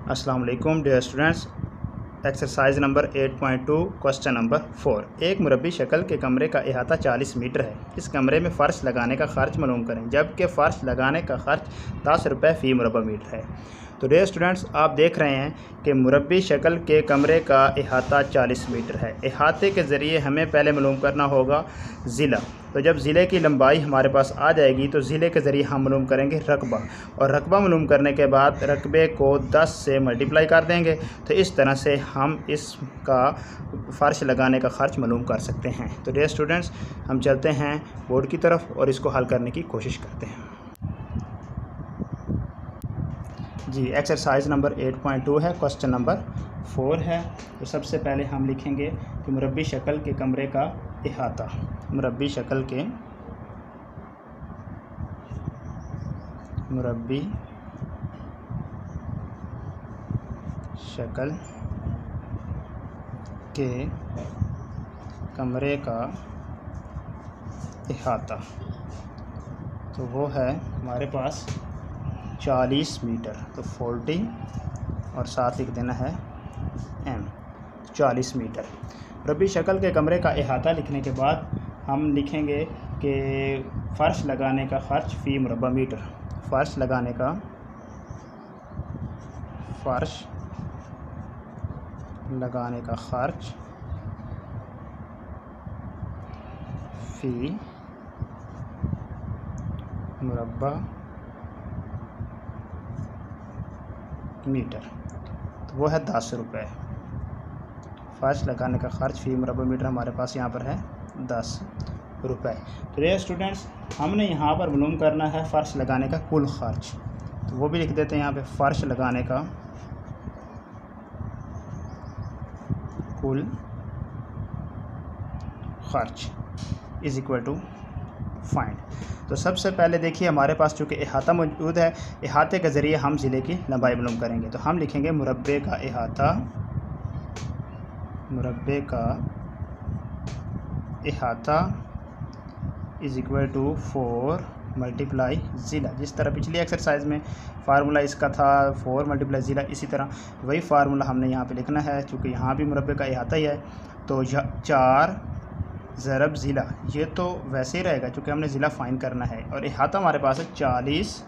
अस्सलाम वालेकुम dear students. Exercise number 8.2 question number 4। एक मुरब्बी शक्ल के कमरे का अहाता 40 मीटर है। इस कमरे में फ़र्श लगाने का ख़र्च मालूम करें, जबकि फ़र्श लगाने का ख़र्च 10 रुपये फ़ी मुरबा मीटर है। तो डियर स्टूडेंट्स, आप देख रहे हैं कि मुरब्बी शक्ल के कमरे का अहाता 40 मीटर है। अहाते के ज़रिए हमें पहले मालूम करना होगा ज़िला। तो जब ज़िले की लंबाई हमारे पास आ जाएगी तो ज़िले के ज़रिए हम मालूम करेंगे रकबा, और रकबा मालूम करने के बाद रकबे को 10 से मल्टीप्लाई कर देंगे। तो इस तरह से हम इसका फ़र्श लगाने का ख़र्च मालूम कर सकते हैं। तो डियर स्टूडेंट्स, हम चलते हैं बोर्ड की तरफ और इसको हल करने की कोशिश करते हैं। जी, एक्सरसाइज नंबर 8.2 है, क्वेश्चन नंबर 4 है। तो सबसे पहले हम लिखेंगे कि मुरब्बी शक्ल के कमरे का अहाता, मुरब्बी शक्ल के कमरे का अहाता, तो वो है हमारे पास 40 मीटर। तो 40 और साथ लिख देना है m, 40 मीटर। मुरब्बी शक्ल के कमरे का अहाता लिखने के बाद हम लिखेंगे कि फ़र्श लगाने का ख़र्च फ़ी मुरबा मीटर, फ़र्श लगाने का ख़र्च फ़ी मुरबा मीटर, तो वो है 10 रुपये। फ़र्श लगाने का ख़र्च फ़ी मुरबा मीटर हमारे पास यहाँ पर है 10 रुपये। तो ये स्टूडेंट्स, हमने यहाँ पर मालूम करना है फ़र्श लगाने का कुल ख़र्च, तो वो भी लिख देते हैं यहाँ पे। फ़र्श लगाने का कुल ख़र्च इज़ इक्वल टू फाइंड। तो सबसे पहले देखिए, हमारे पास चूँकि अहाता मौजूद है, अहाते के ज़रिए हम ज़िले की लंबाई मालूम करेंगे। तो हम लिखेंगे मुरब्बे का अहाता इज़ इक्वल टू 4 मल्टीप्लाई ज़िला। जिस तरह पिछली एक्सरसाइज में फार्मूला इसका था 4 मल्टीप्लाई ज़िला, इसी तरह वही फार्मूला हमने यहाँ पे लिखना है। चूँकि यहाँ भी मुरब्बे का अहाता ही है, तो 4 ज़रब ज़िला, ये तो वैसे ही रहेगा क्योंकि हमने ज़िला फाइन करना है, और अहाता हमारे पास है 40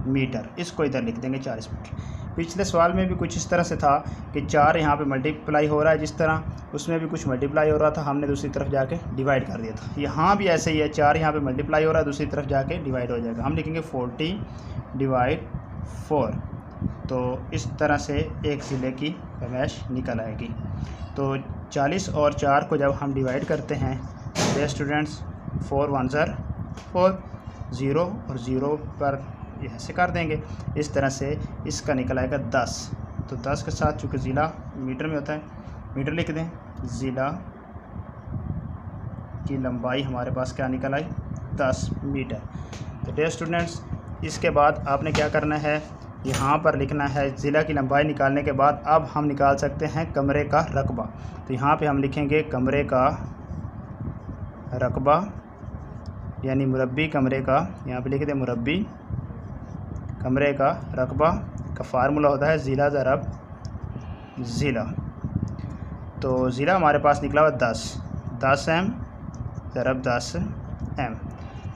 मीटर। इसको इधर लिख देंगे 40 मीटर। पिछले सवाल में भी कुछ इस तरह से था कि 4 यहाँ पे मल्टीप्लाई हो रहा है, जिस तरह उसमें भी कुछ मल्टीप्लाई हो रहा था, हमने दूसरी तरफ जाके डिवाइड कर दिया था। यहाँ भी ऐसे ही है, 4 यहाँ पे मल्टीप्लाई हो रहा है, दूसरी तरफ जाके डिवाइड हो जाएगा। हम लिखेंगे 40 डिवाइड 4। तो इस तरह से एक ज़िले की पैमाइश निकल आएगी। तो 40 और 4 को जब हम डिवाइड करते हैं तो स्टूडेंट्स 4 1 ज़र 4, 0 और 0 पर ऐसे कर देंगे। इस तरह से इसका निकल आएगा 10। तो 10 के साथ चूँकि ज़िला मीटर में होता है, मीटर लिख दें। ज़िला की लंबाई हमारे पास क्या निकल आई, 10 मीटर। तो डियर स्टूडेंट्स, इसके बाद आपने क्या करना है, यहाँ पर लिखना है ज़िला की लंबाई निकालने के बाद अब हम निकाल सकते हैं कमरे का रकबा। तो यहाँ पे हम लिखेंगे कमरे का रकबा, यानी मुरब्बी कमरे का, यहाँ पे लिख दें मुरब्बी कमरे का रकबा का फार्मूला होता है ज़िला ज़रब ज़िला। तो ज़िला हमारे पास निकला हुआ 10 m ज़रब 10 m।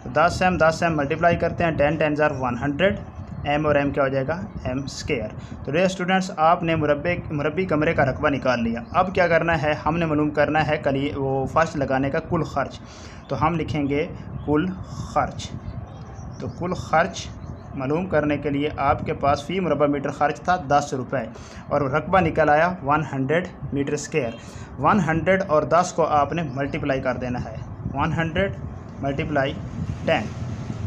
तो 10 m मल्टीप्लाई करते हैं, 10 10 ज़र 100, m और m क्या हो जाएगा, m स्क्वायर। तो डियर स्टूडेंट्स, आपने मुरब्बी कमरे का रकबा निकाल लिया। अब क्या करना है, हमने मालूम करना है वो फ़र्श लगाने का कुल ख़र्च। तो हम लिखेंगे कुल ख़र्च। तो कुल ख़र्च मालूम करने के लिए आपके पास फ़ी मुरबा मीटर ख़र्च था 10 रुपये, और रकबा निकल आया 100 मीटर स्क्वायर। 100 और 10 को आपने मल्टीप्लाई कर देना है, 100 मल्टीप्लाई 10।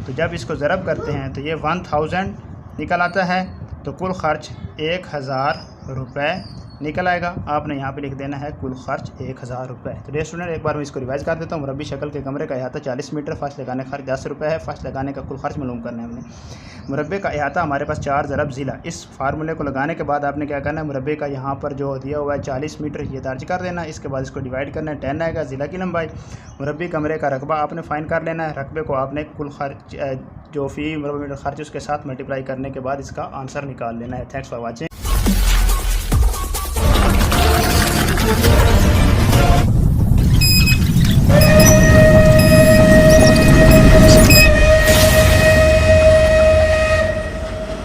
तो जब इसको ज़रब करते हैं तो ये 1000 निकल आता है। तो कुल ख़र्च 1000 रुपये निकल आएगा। आपने यहाँ पे लिख देना है कुल ख़र्च 1000 रुपये। तो डियर स्टूडेंट, एक बार मैं इसको रिवाइज़ कर देता हूँ। मुरब्बी शक्ल के कमरे का अहाता 40 मीटर, फ़र्श लगाने का खर्च 10 रुपये है। फ़र्श लगाने का कुल ख़र्च मालूम करना है हमने। मुरब्बे का अहाता हमारे पास 4 ज़रब ज़िला। इस फार्मूले को लगाने के बाद आपने क्या करना है, मुरब्बे का यहाँ पर जो दिया हुआ है 40 मीटर, ये दर्ज कर देना। इसके बाद इसको डिवाइड करना है, 10 आएगा ज़िला की लंबाई। मुरब्बी कमरे का रकबा आपने फाइन कर लेना है। रकबे को आपने कुल खर्च जो फ़ी मुरब्बा मीटर खर्च उसके साथ मल्टीप्लाई करने के बाद इसका आंसर निकाल लेना है। Thanks for watching. है।